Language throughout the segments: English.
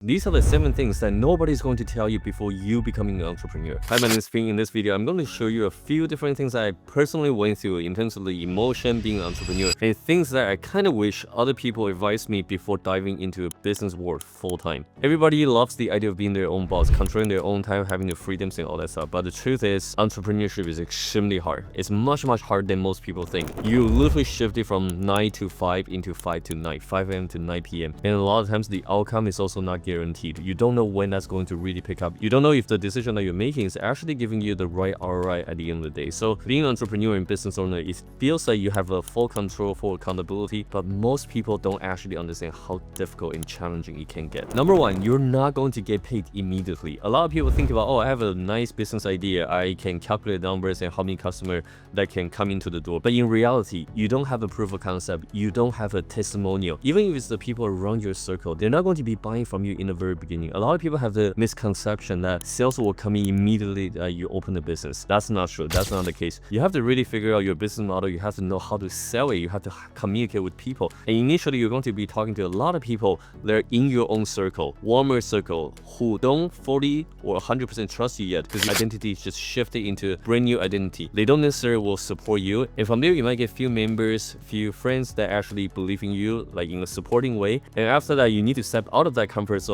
These are the 7 things that nobody's going to tell you before you becoming an entrepreneur. Hi, my name is Fing. In this video, I'm going to show you a few different things that I personally went through in terms of the emotion being an entrepreneur and things that I kind of wish other people advised me before diving into a business world full time. Everybody loves the idea of being their own boss, controlling their own time, having the freedoms and all that stuff. But the truth is, entrepreneurship is extremely hard. It's much harder than most people think. You literally shifted from 9 to 5 into 5 to 9, 5 a.m. to 9 p.m. And a lot of times the outcome is also not guaranteed. You don't know when that's going to really pick up. You don't know if the decision that you're making is actually giving you the right ROI at the end of the day. So being an entrepreneur and business owner, it feels like you have a full control, full accountability, but most people don't actually understand how difficult and challenging it can get. Number one, you're not going to get paid immediately. A lot of people think about, oh, I have a nice business idea. I can calculate numbers and how many customers that can come into the door. But in reality, you don't have a proof of concept. You don't have a testimonial. Even if it's the people around your circle, they're not going to be buying from you in the very beginning. A lot of people have the misconception that sales will come in immediately that you open the business. That's not true. That's not the case. You have to really figure out your business model. You have to know how to sell it. You have to communicate with people. And initially, you're going to be talking to a lot of people that are in your own circle, warmer circle, who don't fully or 100% trust you yet because your identity is just shifted into a brand new identity. They don't necessarily will support you. And from there, you might get few members, few friends that actually believe in you, like in a supporting way. And after that, you need to step out of that comfort zone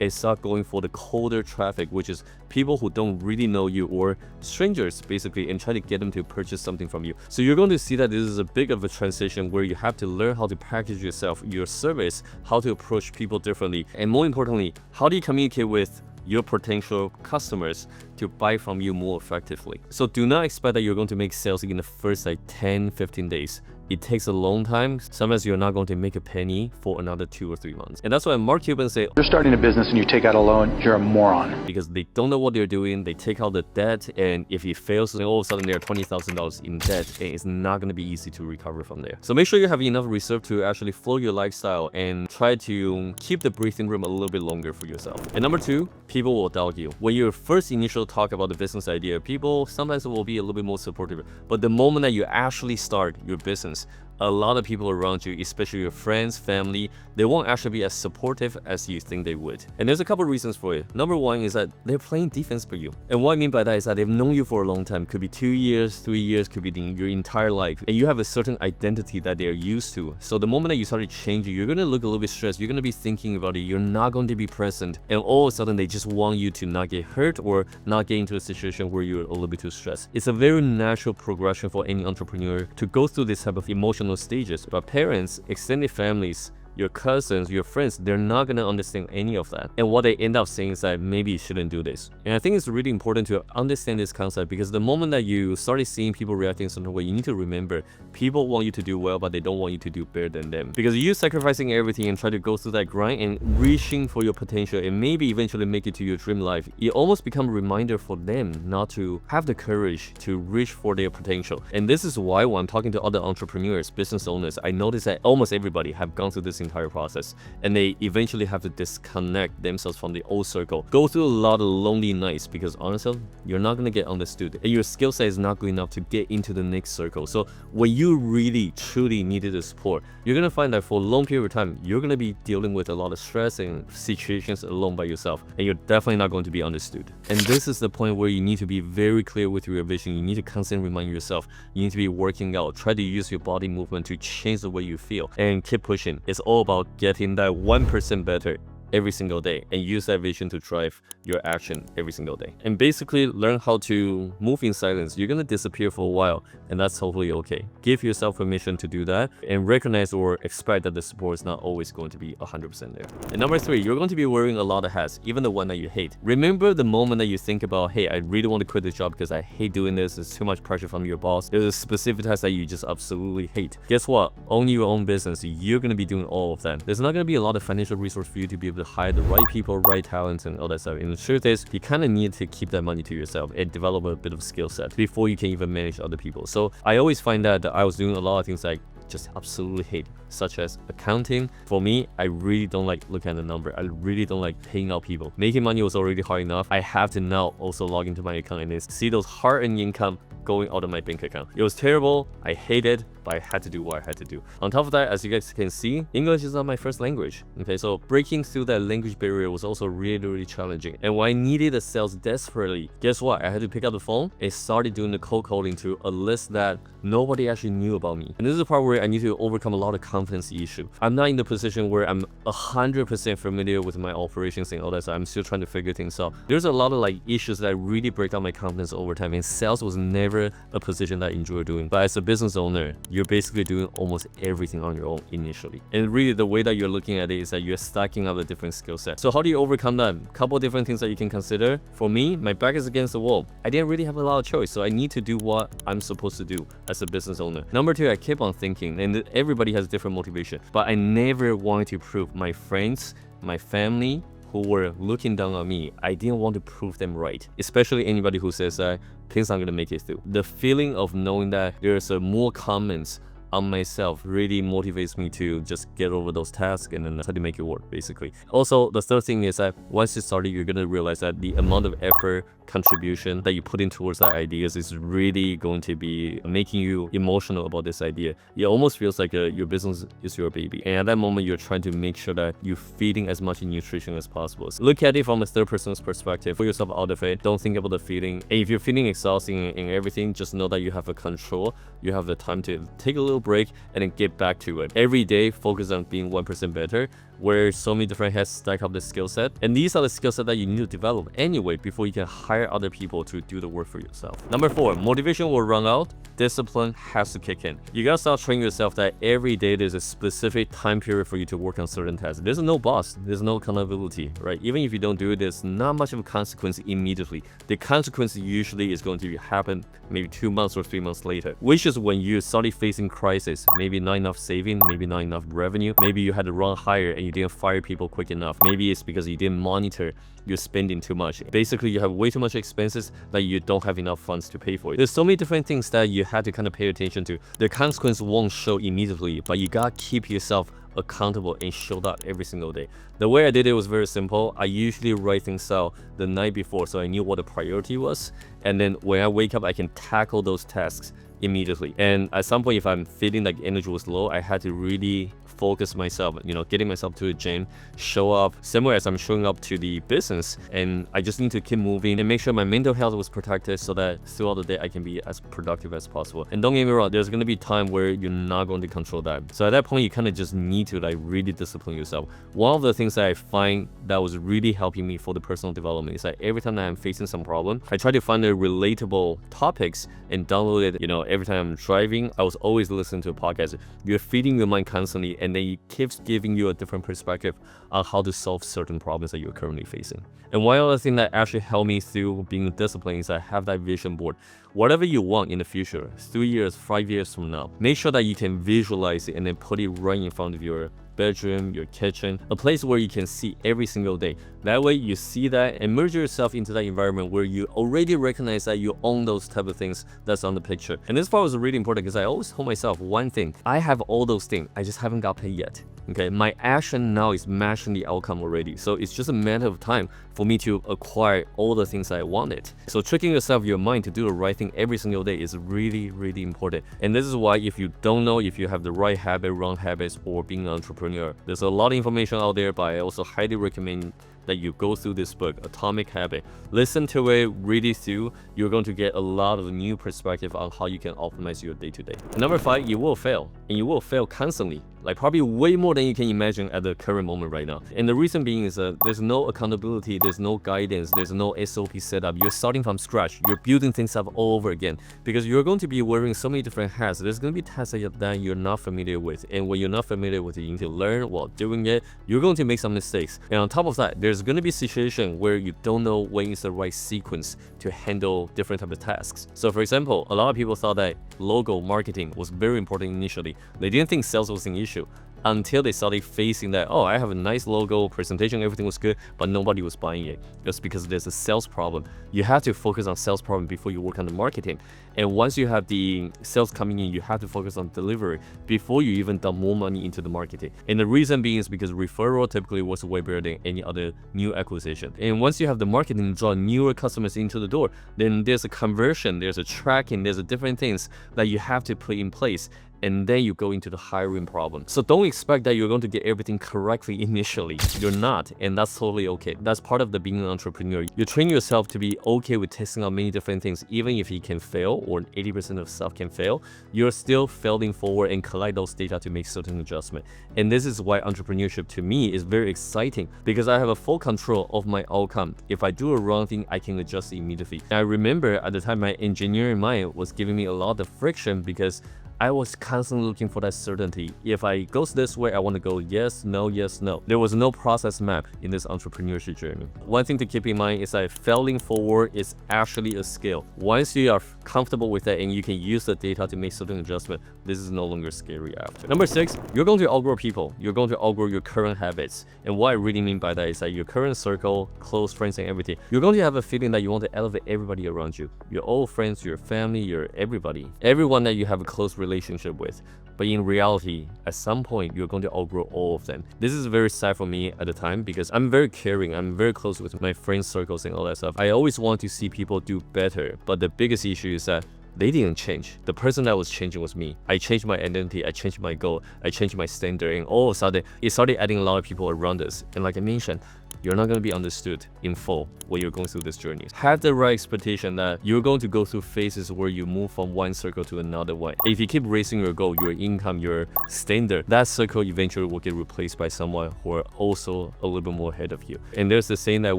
and start going for the colder traffic, which is people who don't really know you or strangers basically, and try to get them to purchase something from you. So you're going to see that this is a big of a transition where you have to learn how to package yourself, your service, how to approach people differently, and more importantly, how do you communicate with your potential customers to buy from you more effectively. So do not expect that you're going to make sales in the first 10-15 days. It takes a long time. Sometimes you're not going to make a penny for another 2 or 3 months. And that's why Mark Cuban said, you're starting a business and you take out a loan, you're a moron. Because they don't know what they're doing. They take out the debt, and if it fails, then all of a sudden they're $20,000 in debt, and it's not going to be easy to recover from there. So make sure you have enough reserve to actually flow your lifestyle and try to keep the breathing room a little bit longer for yourself. And number 2, people will doubt you. When you first initial talk about the business idea, people sometimes will be a little bit more supportive. But the moment that you actually start your business, a lot of people around you, especially your friends, family, they won't actually be as supportive as you think they would. And there's a couple of reasons for it. Number 1 is that they're playing defense for you. And what I mean by that is that they've known you for a long time. Could be 2 years, 3 years, could be your entire life. And you have a certain identity that they're used to. So the moment that you start to change it, you're going to look a little bit stressed. You're going to be thinking about it. You're not going to be present. And all of a sudden, they just want you to not get hurt or not get into a situation where you're a little bit too stressed. It's a very natural progression for any entrepreneur to go through this type of emotional stages. But parents, extended families, your cousins, your friends, they're not going to understand any of that. And what they end up saying is that maybe you shouldn't do this. And I think it's really important to understand this concept, because the moment that you started seeing people reacting in some way, you need to remember people want you to do well, but they don't want you to do better than them. Because you sacrificing everything and try to go through that grind and reaching for your potential and maybe eventually make it to your dream life, it almost becomes a reminder for them not to have the courage to reach for their potential. And this is why when I'm talking to other entrepreneurs, business owners, I notice that almost everybody have gone through this entire process, and they eventually have to disconnect themselves from the old circle, go through a lot of lonely nights, because honestly, you're not going to get understood and your skill set is not good enough to get into the next circle. So when you really truly needed the support, you're going to find that for a long period of time, you're going to be dealing with a lot of stress and situations alone by yourself, and you're definitely not going to be understood. And this is the point where you need to be very clear with your vision. You need to constantly remind yourself, you need to be working out, try to use your body movement to change the way you feel, and keep pushing. It's all about getting that 1% better every single day, and use that vision to drive your action every single day. And basically learn how to move in silence. You're going to disappear for a while, and that's totally okay. Give yourself permission to do that, and recognize or expect that the support is not always going to be 100% there. And number 3, you're going to be wearing a lot of hats, even the one that you hate. Remember the moment that you think about, hey, I really want to quit this job because I hate doing this. It's too much pressure from your boss. There's a specific task that you just absolutely hate. Guess what? Owning your own business, you're going to be doing all of that. There's not going to be a lot of financial resource for you to be able to hire the right people, right talents, and all that stuff. And the truth is, you kind of need to keep that money to yourself and develop a bit of skill set before you can even manage other people. So I always find that I was doing a lot of things like just absolutely hate, such as accounting. For me, I really don't like looking at the number. I really don't like paying out people. Making money was already hard enough. I have to now also log into my account and see those hard-earned income going out of my bank account. It was terrible. I hate it. but I had to do what I had to do. On top of that, as you guys can see, English is not my first language. Okay, so breaking through that language barrier was also really challenging. And when I needed the sales desperately, guess what? I had to pick up the phone and started doing the cold calling to a list that nobody actually knew about me. And this is the part where I need to overcome a lot of confidence issue. I'm not in the position where I'm 100% familiar with my operations and all that, so I'm still trying to figure things out. There's a lot of like issues that really break down my confidence over time, and sales was never a position that I enjoy doing. But as a business owner, you're basically doing almost everything on your own initially. And really the way that you're looking at it is that you're stacking up the different skill sets. So how do you overcome that? Couple different things that you can consider. For me, my back is against the wall. I didn't really have a lot of choice, so I need to do what I'm supposed to do as a business owner. Number two, I keep on thinking, and everybody has different motivation, but I never wanted to prove my friends, my family, who were looking down on me, I didn't want to prove them right. Especially anybody who says that things aren't gonna make it through. The feeling of knowing that there's more comments on myself really motivates me to just get over those tasks and then try to make it work, basically. Also, the third thing is that once you started, you're gonna realize that the amount of effort, contribution that you put in towards that ideas is really going to be making you emotional about this idea. It almost feels like your business is your baby, and at that moment you're trying to make sure that you're feeding as much nutrition as possible. So look at it from a third person's perspective. Put yourself out of it. Don't think about the feeling. And if you're feeling exhausting and everything, just know that you have a control. You have the time to take a little break and then get back to it. Every day focus on being 1% better, where so many different heads stack up the skill set, and these are the skill set that you need to develop anyway before you can hire other people to do the work for yourself. Number 4, motivation will run out, discipline has to kick in. You gotta start training yourself that every day there's a specific time period for you to work on certain tasks. There's no boss, there's no accountability, right? Even if you don't do it, there's not much of a consequence immediately. The consequence usually is going to happen maybe 2 months or 3 months later, which is when you started facing crisis. Maybe not enough saving, maybe not enough revenue, maybe you had the wrong hire and you didn't fire people quick enough. Maybe it's because you didn't monitor your spending too much. Basically, you have way too much expenses that you don't have enough funds to pay for it. There's so many different things that you had to kind of pay attention to. The consequence won't show immediately, but you gotta keep yourself accountable and show that every single day. The way I did it was very simple. I usually write things out the night before so I knew what the priority was, and then when I wake up I can tackle those tasks immediately. And at some point, if I'm feeling like energy was low, I had to really focus myself, getting myself to the gym, show up similar as I'm showing up to the business, and I just need to keep moving and make sure my mental health was protected so that throughout the day I can be as productive as possible. And don't get me wrong, there's going to be time where you're not going to control that. So at that point, you kind of just need to like really discipline yourself. One of the things that I find that was really helping me for the personal development is that every time that I'm facing some problem, I try to find the relatable topics and download it. Every time I'm driving, I was always listening to a podcast. You're feeding your mind constantly, and then it keeps giving you a different perspective on how to solve certain problems that you're currently facing. And one other thing that actually helped me through being disciplined is I have that vision board. Whatever you want in the future, 3 years, 5 years from now, make sure that you can visualize it and then put it right in front of your bedroom, your kitchen, a place where you can see every single day. That way you see that and merge yourself into that environment where you already recognize that you own those type of things that's on the picture. And this part was really important because I always told myself one thing: I have all those things, I just haven't got paid yet. Okay, my action now is matching the outcome already. So it's just a matter of time for me to acquire all the things I wanted. So tricking yourself, your mind, to do the right thing every single day is really, really important. And this is why if you don't know if you have the right habit, wrong habits, or being an entrepreneur, there's a lot of information out there, but I also highly recommend that you go through this book, Atomic Habit. Listen to it, read it through. You're going to get a lot of new perspective on how you can optimize your day-to-day. Number 5, you will fail, and you will fail constantly, like probably way more than you can imagine at the current moment right now. And the reason being is that there's no accountability, there's no guidance, there's no SOP setup. You're starting from scratch. You're building things up all over again because you're going to be wearing so many different hats. There's going to be tasks that you're not familiar with, and when you're not familiar with it, you need to learn while doing it. You're going to make some mistakes, and on top of that, there's going to be a situation where you don't know when is the right sequence to handle different type of tasks. So for example, a lot of people thought that logo marketing was very important initially. They didn't think sales was an issue until they started facing that, oh, I have a nice logo, presentation, everything was good, but nobody was buying it. Just because there's a sales problem. You have to focus on sales problem before you work on the marketing. And once you have the sales coming in, you have to focus on delivery before you even dump more money into the marketing. And the reason being is because referral typically works way better than any other new acquisition. And once you have the marketing draw newer customers into the door, then there's a conversion, there's a tracking, there's a different things that you have to put in place. and then you go into the hiring problem. So don't expect that you're going to get everything correctly initially. You're not, and that's totally okay. That's part of the being an entrepreneur. You train yourself to be okay with testing out many different things. Even if you can fail, or 80% of stuff can fail, you're still failing forward and collect those data to make certain adjustment. And this is why entrepreneurship to me is very exciting, because I have a full control of my outcome. If I do a wrong thing, I can adjust immediately. And I remember at the time my engineering mind was giving me a lot of friction, because I was constantly looking for that certainty. If I go this way, I want to go yes, no, yes, no. There was no process map in this entrepreneurship journey. One thing to keep in mind is that failing forward is actually a skill. Once you are comfortable with that and you can use the data to make certain adjustment, this is no longer scary after. Number 6, you're going to outgrow people. You're going to outgrow your current habits. And what I really mean by that is that your current circle, close friends and everything, you're going to have a feeling that you want to elevate everybody around you. Your old friends, your family, your everybody. Everyone that you have a close relationship with. But in reality, at some point, you're going to outgrow all of them. This is very sad for me at the time, because I'm very caring. I'm very close with my friend circles and all that stuff. I always want to see people do better. But the biggest issue is that they didn't change. The person that was changing was me. I changed my identity, I changed my goal, I changed my standard, and all of a sudden, it started adding a lot of people around us. And like I mentioned, you're not going to be understood in full when you're going through this journey. Have the right expectation that you're going to go through phases where you move from one circle to another one. If you keep raising your goal, your income, your standard, that circle eventually will get replaced by someone who are also a little bit more ahead of you. And there's the saying that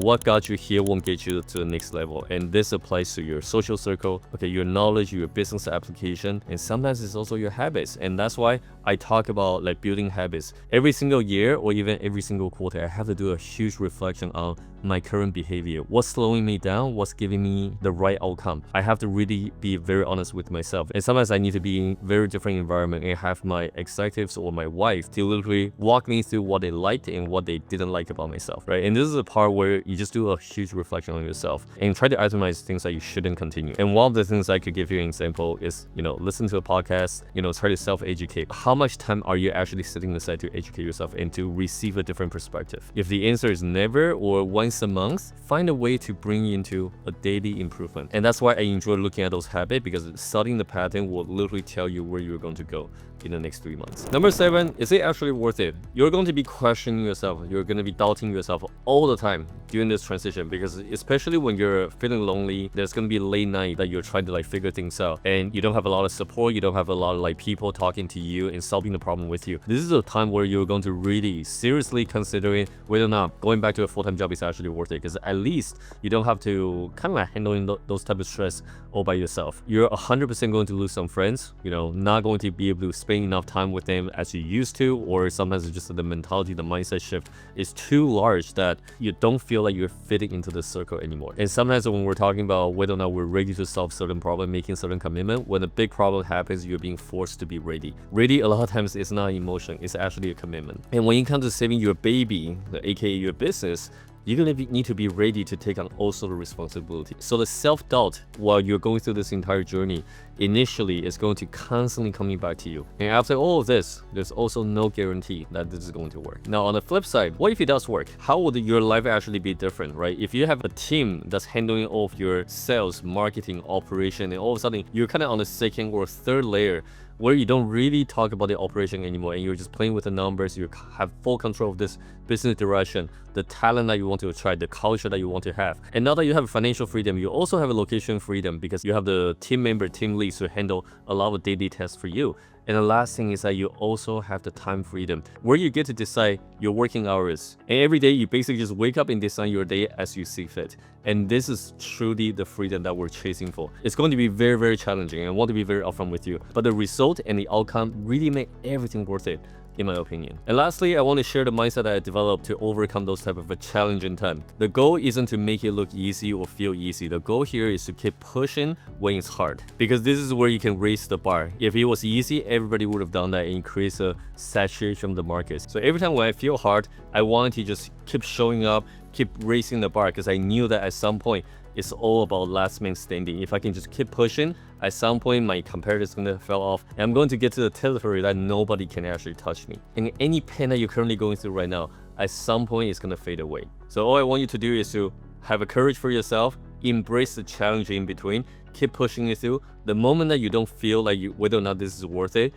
what got you here won't get you to the next level. And this applies to your social circle, okay, your knowledge, your business application, and sometimes it's also your habits. And that's why I talk about like building habits. Every single year or even every single quarter, I have to do a huge reflection on my current behavior. What's slowing me down? What's giving me the right outcome? I have to really be very honest with myself. And sometimes I need to be in very different environment and have my executives or my wife to literally walk me through what they liked and what they didn't like about myself, right? And this is a part where you just do a huge reflection on yourself and try to itemize things that you shouldn't continue. And one of the things I could give you an example is, listen to a podcast, try to self-educate. How much time are you actually sitting aside to educate yourself and to receive a different perspective? If the answer is never or once a month, find a way to bring into a daily improvement. And that's why I enjoy looking at those habits, because studying the pattern will literally tell you where you're going to go in the next 3 months. Number 7, is it actually worth it? You're going to be questioning yourself. You're going to be doubting yourself all the time during this transition, because especially when you're feeling lonely, there's going to be late night that you're trying to figure things out, and you don't have a lot of support. You don't have a lot of people talking to you and solving the problem with you. This is a time where you're going to really seriously considering whether or not going back to a full-time job is actually worth it, because at least you don't have to handling those type of stress all by yourself. You're 100% going to lose some friends, not going to be able to spend enough time with them as you used to, or sometimes it's just the mentality, the mindset shift is too large that you don't feel like you're fitting into the circle anymore. And sometimes when we're talking about whether or not we're ready to solve certain problem, making certain commitment, when a big problem happens, you're being forced to be ready. Ready a lot of times is not emotion, it's actually a commitment. And when it comes to saving your baby, aka your business, you're going to need to be ready to take on also the responsibility. So the self-doubt while you're going through this entire journey initially is going to constantly coming back to you. And after all of this, there's also no guarantee that this is going to work. Now on the flip side, what if it does work? How would your life actually be different, right? If you have a team that's handling all of your sales, marketing, operation, and all of a sudden you're on the second or third layer where you don't really talk about the operation anymore and you're just playing with the numbers, you have full control of this business direction, the talent that you want to attract, the culture that you want to have. And now that you have financial freedom, you also have a location freedom, because you have the team member, team leads to handle a lot of daily tasks for you. And the last thing is that you also have the time freedom, where you get to decide your working hours. And every day you basically just wake up and design your day as you see fit. And this is truly the freedom that we're chasing for. It's going to be very, very challenging, and I want to be very upfront with you. But the result and the outcome really make everything worth it, in my opinion. And lastly, I want to share the mindset that I developed to overcome those type of a challenging time. The goal isn't to make it look easy or feel easy. The goal here is to keep pushing when it's hard, because this is where you can raise the bar. If it was easy, everybody would have done that and increase the saturation of the market. So every time when I feel hard, I wanted to just keep showing up, keep raising the bar, because I knew that at some point it's all about last man standing. If I can just keep pushing, at some point my competitor is going to fall off and I'm going to get to the territory that nobody can actually touch me. And any pain that you're currently going through right now, at some point it's going to fade away. So all I want you to do is to have a courage for yourself, embrace the challenge in between, keep pushing it through. The moment that you don't feel like whether or not this is worth it,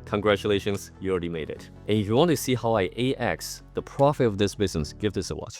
congratulations, you already made it. And if you want to see how I 8x the profit of this business, give this a watch.